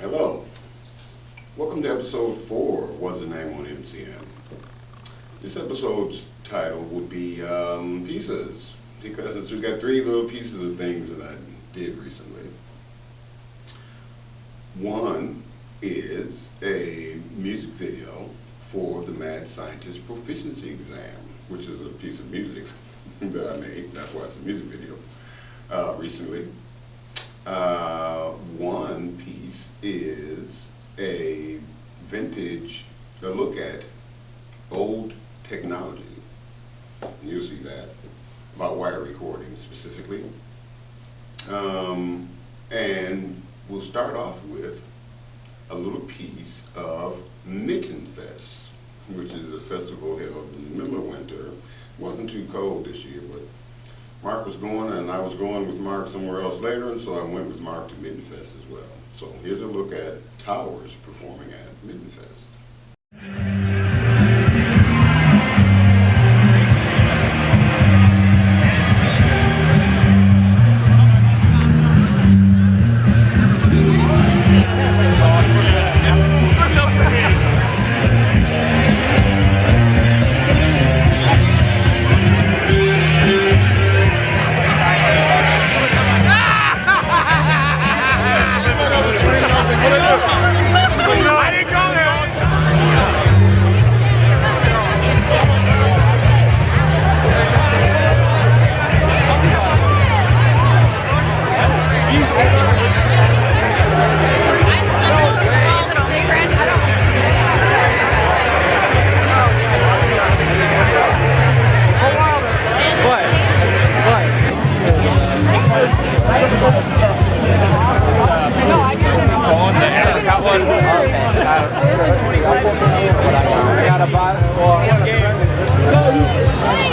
Hello, welcome to episode 4 of Whazizname on MCM. This episode's title would be pieces, because we've got 3 little pieces of things that I did recently. One is a music video for the Mad Scientist Proficiency exam, which is a piece of music that I made. That's why it's a music video recently. One piece is a look at old technology. And you'll see that, about wire recording specifically. And we'll start off with a little piece of Mitten, which is a festival held in the middle of winter. It wasn't too cold this year, but Mark was going, and I was going with Mark somewhere else later, and so I went with Mark to Mitten as well. So here's a look at Towers performing at Mitten.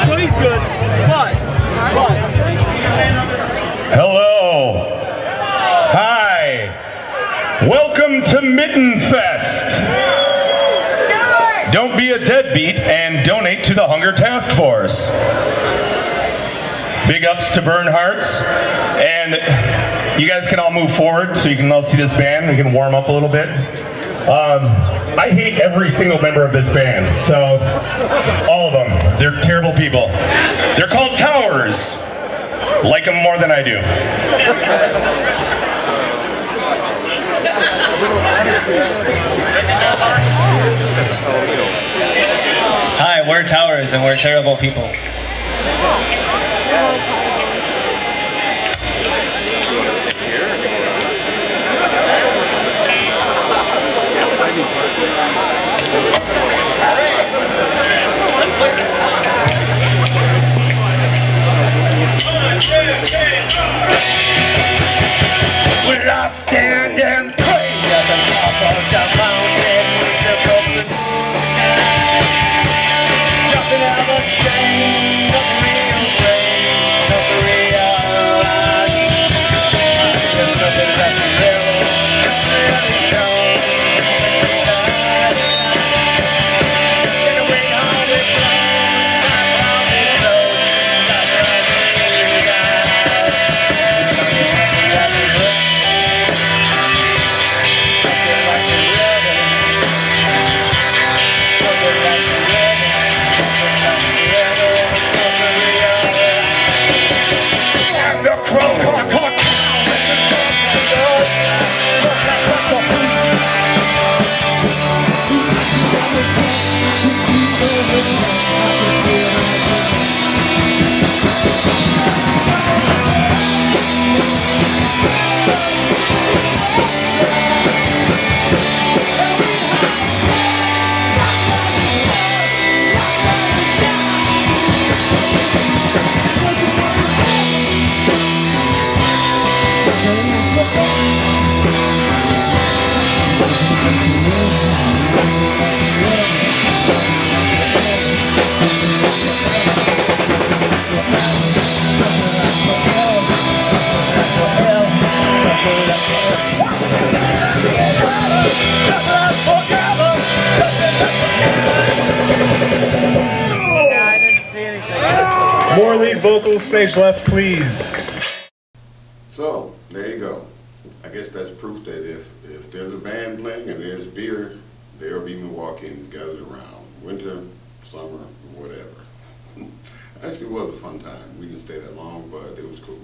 So he's good, but. Hello. Hi. Welcome to Mitten Fest. Don't be a deadbeat and donate to the Hunger Task Force. Big ups to Burn Hearts, and you guys can all move forward so you can all see this band. We can warm up a little bit. I hate every single member of this band, so all of them. They're terrible people. They're called Towers. Like them more than I do. Hi, we're Towers, and we're terrible people. Well, I stand and pray at the top of the mountain with the broken sky. Nothing ever changed, nothing real great, nothing real right. There's nothing that really shows. Get away on the ground, my mouth is closed, nothing really got. 4 lead vocals, stage left, please. So, there you go. I guess that's proof that if there's a band playing and there's beer, there'll be Milwaukeeans gathered around. Winter, summer, whatever. Actually, it was a fun time. We didn't stay that long, but it was cool.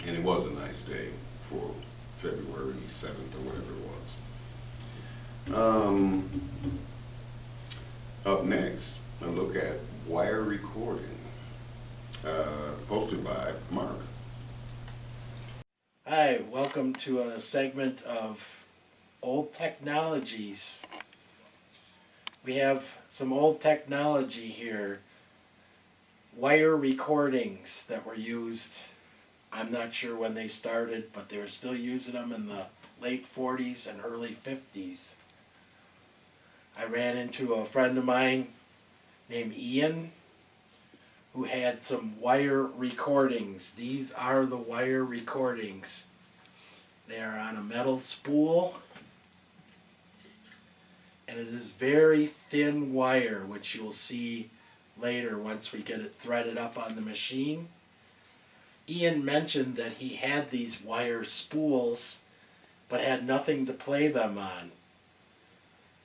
And it was a nice day for February 7th or whatever it was. Up next, a look at wire recording, posted by Mark. Hi, welcome to a segment of old technologies. We have some old technology here. Wire recordings that were used, I'm not sure when they started, but they were still using them in the late 40s and early 50s. I ran into a friend of mine named Ian who had some wire recordings. These are the wire recordings. They are on a metal spool, and it is very thin wire, which you'll see later once we get it threaded up on the machine. Ian mentioned that he had these wire spools but had nothing to play them on.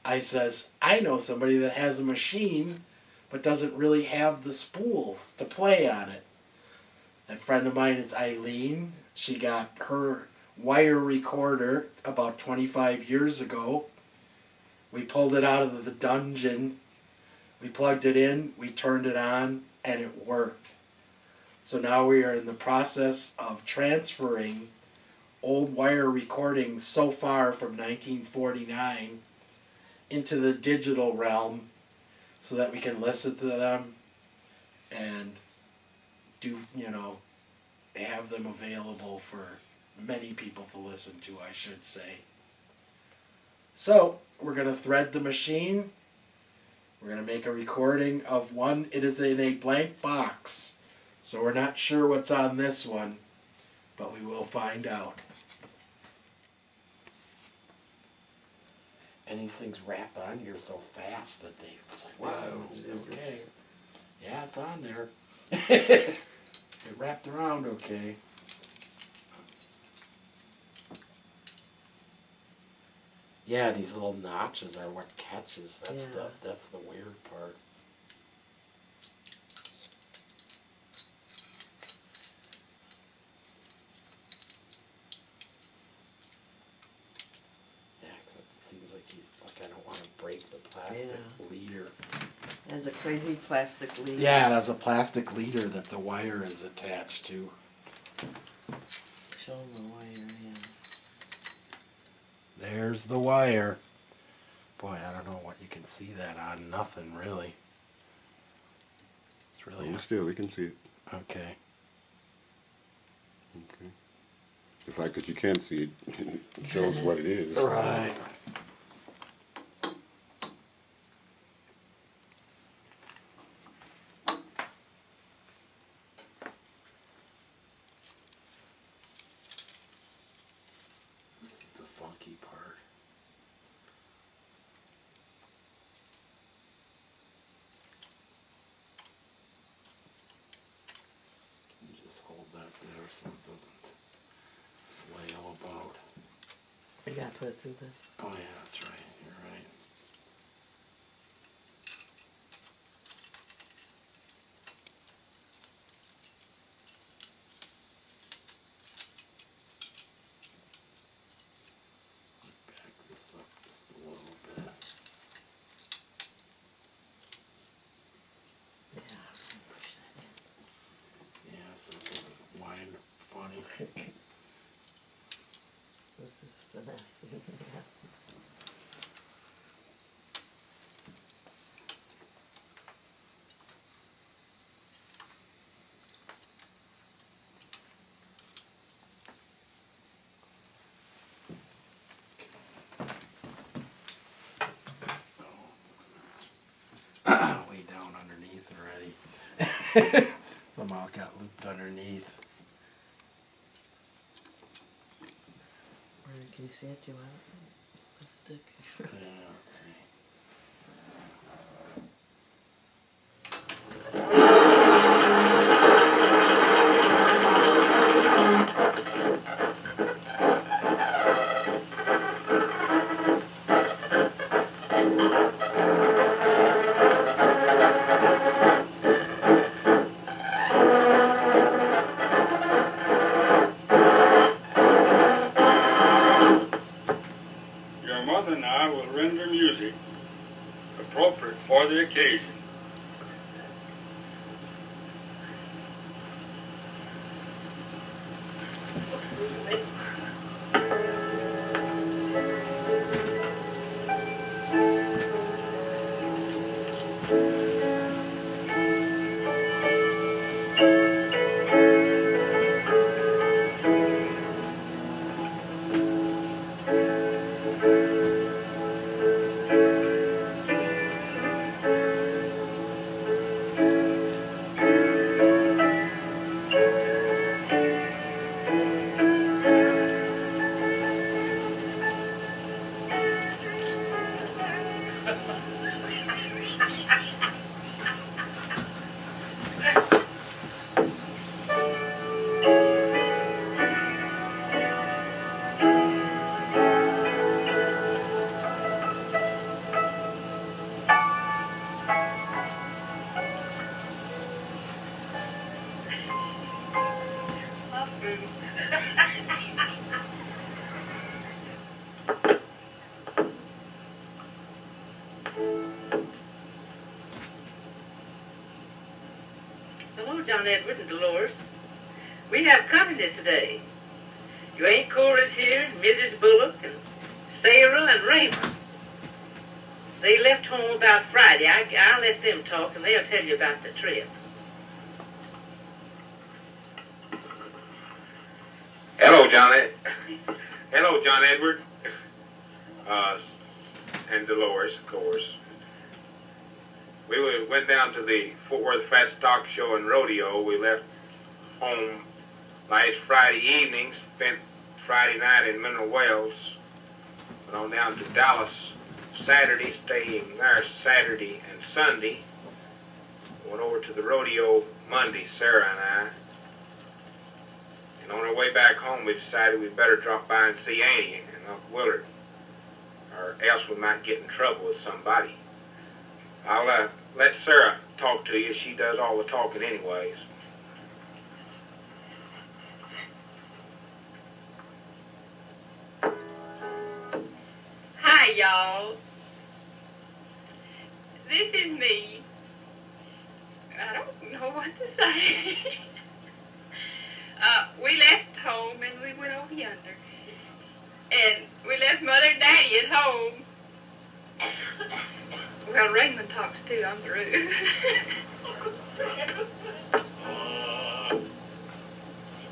I says, I know somebody that has a machine but doesn't really have the spools to play on it. That friend of mine is Eileen. She got her wire recorder about 25 years ago. We pulled it out of the dungeon. We plugged it in, we turned it on, and it worked. So now we are in the process of transferring old wire recordings so far from 1949 into the digital realm so that we can listen to them and do, have them available for many people to listen to, I should say. So we're going to thread the machine. We're going to make a recording of one. It is in a blank box, so we're not sure what's on this one, but we will find out. And these things wrap on here so fast that it's like, wow, okay. Yeah, it's on there. It wrapped around okay. Yeah, these little notches are what catches. That's the weird part. Yeah, except it seems like I don't want to break the plastic leader. It has a crazy plastic leader. Yeah, it has a plastic leader that the wire is attached to. Show them the wire, yeah. There's the wire. Boy, I don't know what you can see that on. Nothing, really. It's really... Still, we can see it. Okay. Okay. The fact that you can't see it shows what it is. Right. This is the funky part. Can you just hold that there so it doesn't flail about? You gotta put it through this. Oh yeah, that's right. You're right. Back this up just a little bit. Yeah, push that in. Yeah, so it doesn't wind funny. This is finessing. Yeah. Way down underneath already. Somehow it got looped underneath. Where can you see it? Do you want the stick? Yeah, let's see. vacation. Hello, John Edward and Dolores. We have company today. Your Aunt Cora's here, and Mrs. Bullock, and Sarah and Raymond. They left home about Friday. I'll let them talk, and they'll tell you about the trip. Hello, Hello, John Edward. And Dolores, of course. We went down to the Fort Worth Fat Stock Show and Rodeo. We left home last Friday evening, spent Friday night in Mineral Wells, went on down to Dallas Saturday, staying there Saturday and Sunday. Went over to the rodeo Monday, Sarah and I. And on our way back home, we decided we'd better drop by and see Annie and Uncle Willard, or else we might get in trouble with somebody. I'll let Sarah talk to you. She does all the talking anyways. Hi, y'all. This is me. I don't know what to say. We left home and we went over yonder. And we left Mother and Daddy at home. Well, Raymond talks too, I'm through.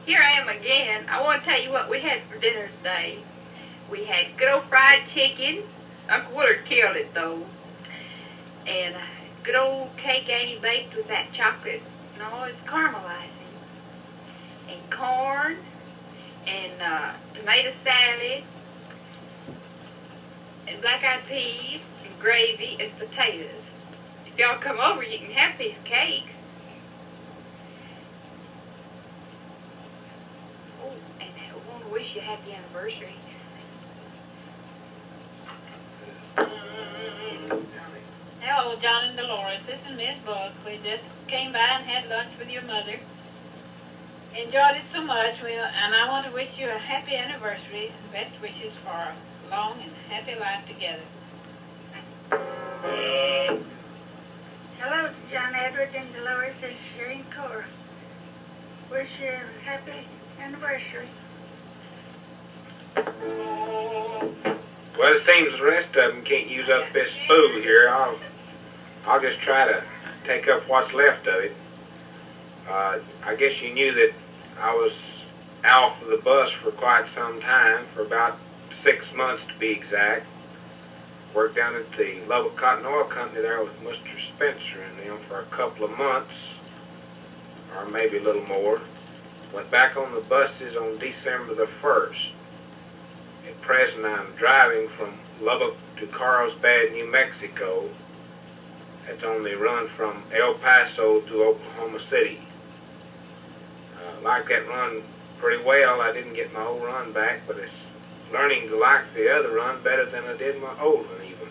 Here I am again. I want to tell you what we had for dinner today. We had good old fried chicken. Uncle Willard killed it, though. And good old cake Annie baked with that chocolate and all its caramelizing. And corn. And tomato salad. And black-eyed peas. And gravy and potatoes. If y'all come over, you can have a piece of cake. Oh, and I want to wish you a happy anniversary. Hello, John and Dolores. This is Miss Buck. We just came by and had lunch with your mother. Enjoyed it so much, and I want to wish you a happy anniversary and best wishes for a long and happy life together. Hello, John Edward and Dolores. This is your Aunt Cora. Wish you a happy anniversary. Well, it seems the rest of them can't use up this spoon here. I'll just try to take up what's left of it. I guess you knew that I was out of the bus for quite some time, for about 6 months to be exact. Worked down at the Lubbock Cotton Oil Company there with Mr. Spencer and them for a couple of months, or maybe a little more. Went back on the buses on December the 1st. At present, I'm driving from Lubbock to Carlsbad, New Mexico. That's on the run from El Paso to Oklahoma City. I like that run pretty well. I didn't get my old run back, but it's learning to like the other run better than I did my old one even.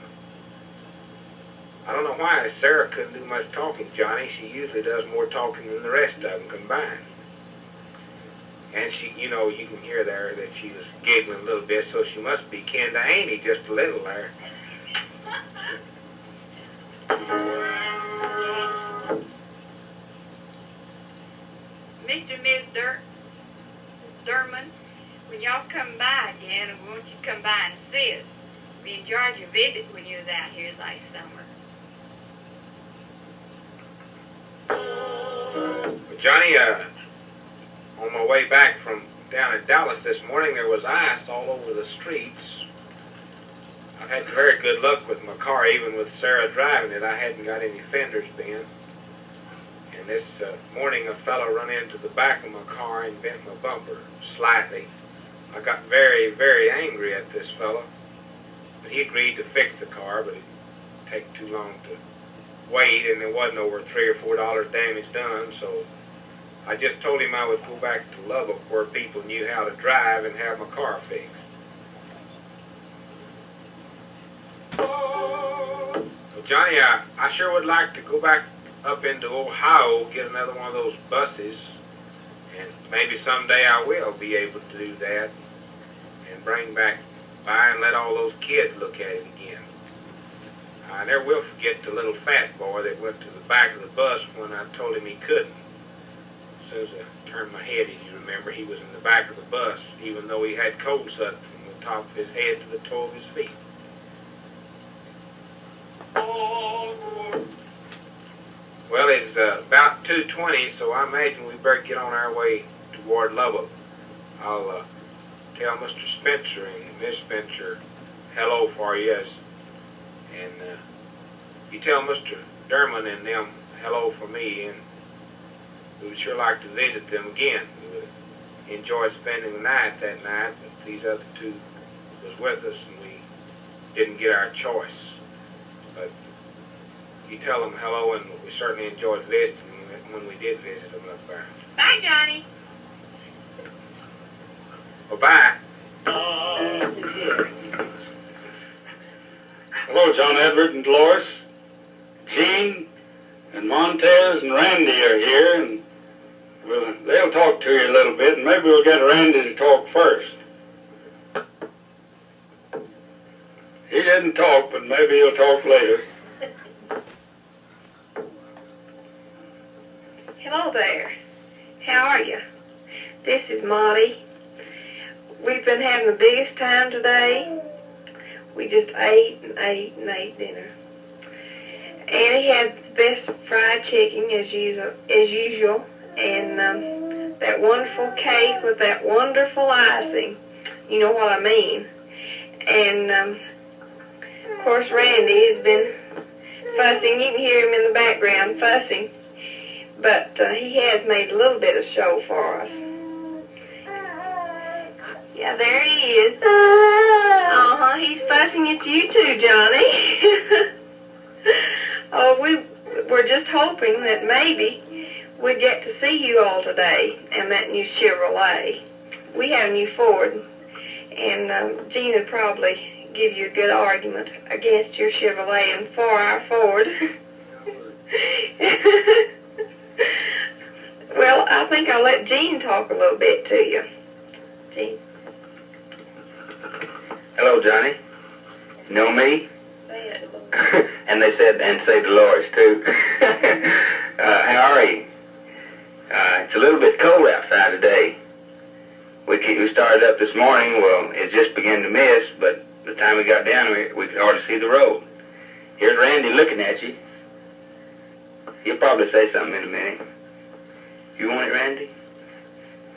I don't know why Sarah couldn't do much talking, Johnny. She usually does more talking than the rest of them combined. And she, you know, you can hear there that she was giggling a little bit, so she must be kin to Annie just a little there. Mr. and Ms. Derman, when y'all come by again, and won't you come by and see us? We enjoyed your visit when you was out here last summer. Well, Johnny, on my way back from down in Dallas this morning, there was ice all over the streets. I've had very good luck with my car, even with Sarah driving it. I hadn't got any fenders bent. And this morning, a fellow run into the back of my car and bent my bumper slightly. I got very, very angry at this fellow. But he agreed to fix the car, but it'd take too long to wait, and there wasn't over $3 or $4 damage done, so I just told him I would go back to Lubbock where people knew how to drive and have my car fixed. Well, Johnny, I sure would like to go back up into Ohio, get another one of those buses, and maybe someday I will be able to do that and bring back by and let all those kids look at it again. I never will forget the little fat boy that went to the back of the bus when I told him he couldn't. As soon as I turned my head, as you remember, he was in the back of the bus, even though he had cold sweat from the top of his head to the toe of his feet. Well, it's about 2:20, so I imagine we better get on our way toward Lubbock. I'll tell Mr. Spencer and Miss Spencer hello for you, and you tell Mr. Derman and them hello for me, and we would sure like to visit them again. We would enjoy spending the night that night, but these other two was with us, and we didn't get our choice. But you tell them hello, and we certainly enjoyed visiting them when we did visit them up there. Bye, Johnny. Well, bye. Hello, John Edward and Dolores. Gene and Montez and Randy are here, and they'll talk to you a little bit, and maybe we'll get Randy to talk first. He didn't talk, but maybe he'll talk later. Hello there. How are you? This is Molly. We've been having the biggest time today. We just ate and ate and ate dinner. Annie had the best fried chicken as usual, and that wonderful cake with that wonderful icing. You know what I mean. And of course, Randy has been fussing. You can hear him in the background fussing. But he has made a little bit of show for us. Yeah, there he is. He's fussing at you too, Johnny. Oh, we're just hoping that maybe we'd get to see you all today and that new Chevrolet. We have a new Ford, and Gene would probably give you a good argument against your Chevrolet and for our Ford. Well, I think I'll let Gene talk a little bit to you. Gene. Hello, Johnny. You know me? And they said, and say Dolores too. How are you? It's a little bit cold outside today. We started up this morning. Well, it just began to mist, but by the time we got down, we could hardly see the road. Here's Randy looking at you. He'll probably say something in a minute. You want it, Randy?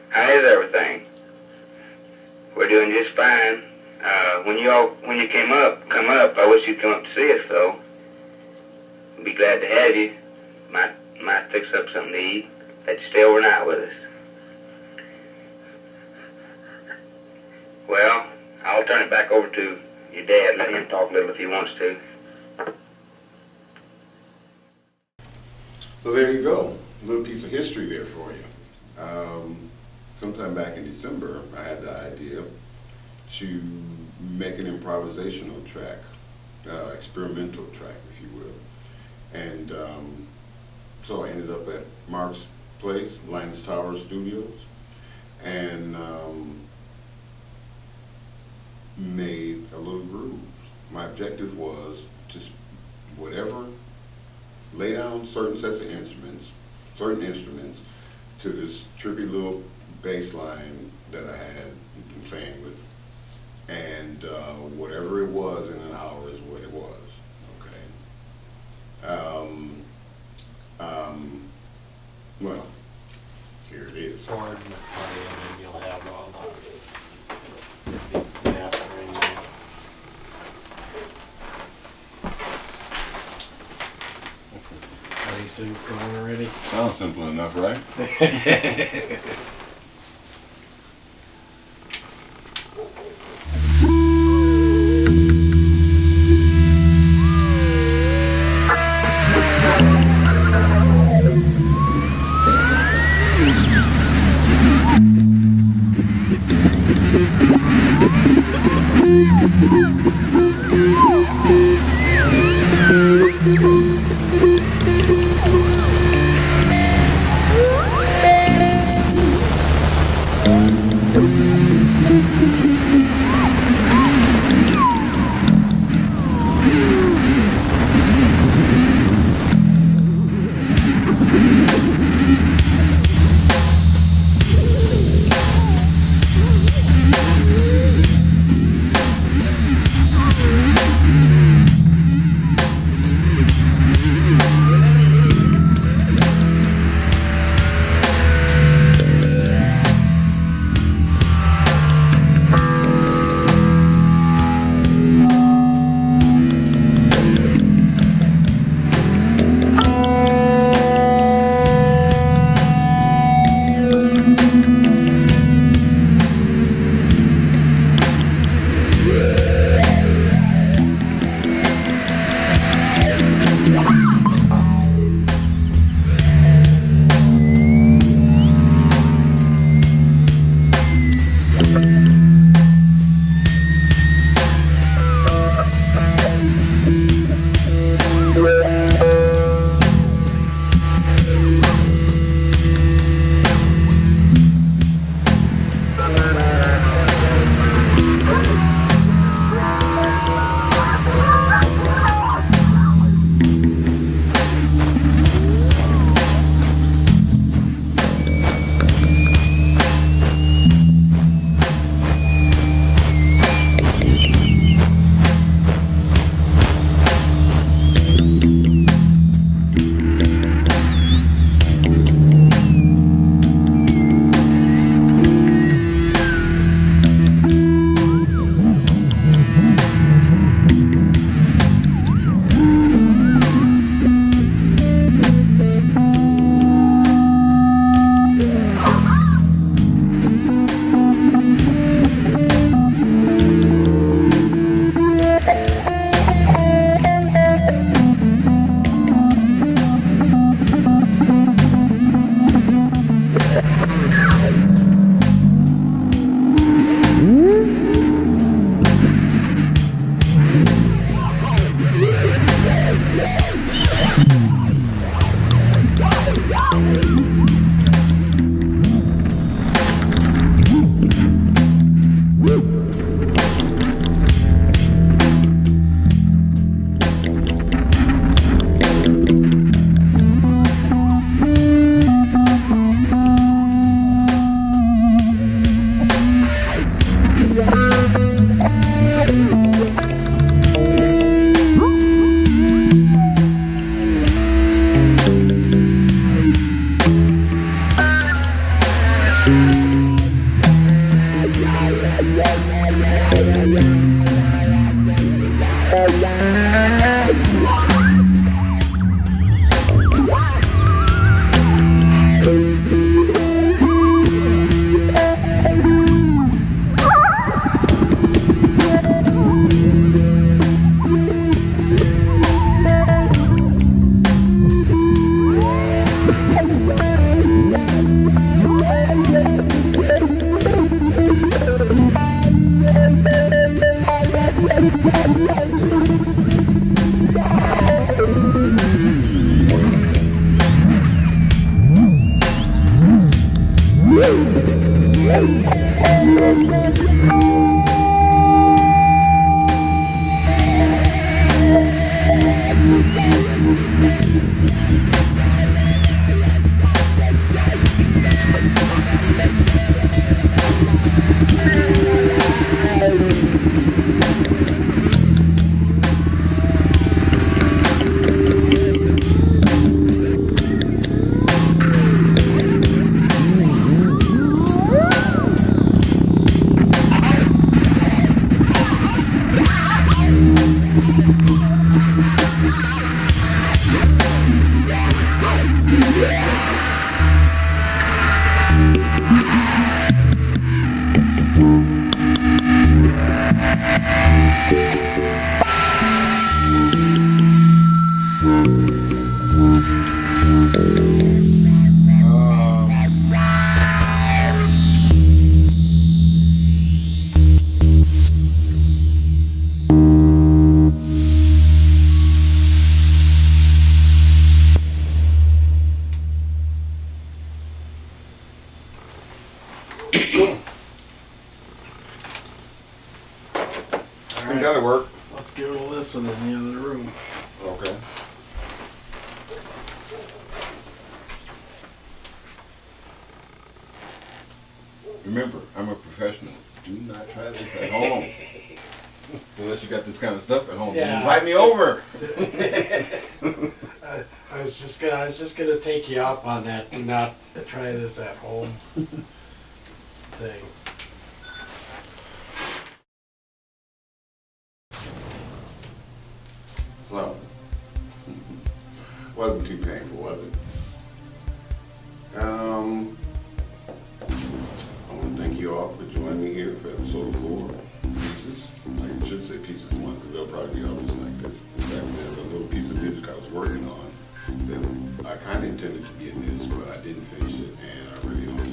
How is everything? We're doing just fine. When you come up, I wish you'd come up to see us, though. We'd be glad to have you. Might fix up something to eat. Let you stay overnight with us. Well, I'll turn it back over to your dad. Let him talk a little if he wants to. So there you go, a little piece of history there for you. Sometime back in December, I had the idea to make an improvisational track, experimental track, if you will. And so I ended up at Mark's place, Linus Tower Studios, and made a little groove. My objective was to lay down certain sets of instruments, to this trippy little bass line that I had been playing with. And whatever it was in an hour is what it was, okay? Well, here it is. Chord and then you'll have all the mastering. Are these things going already? Sounds simple enough, right? I think that'll work. Let's give it a listen in the other room. Okay. Remember, I'm a professional. Do not try this at home. Unless you got this kind of stuff at home. Yeah. Invite me over. I was just gonna take you up on that. Do not try this at home thing. So, wasn't too painful, was it? I want to thank you all for joining me here for episode 4, Pieces. I should say Pieces 1, because there'll probably be others like this. In fact, there's a little piece of music I was working on that I kind of intended to be in this, but I didn't finish it, and I really don't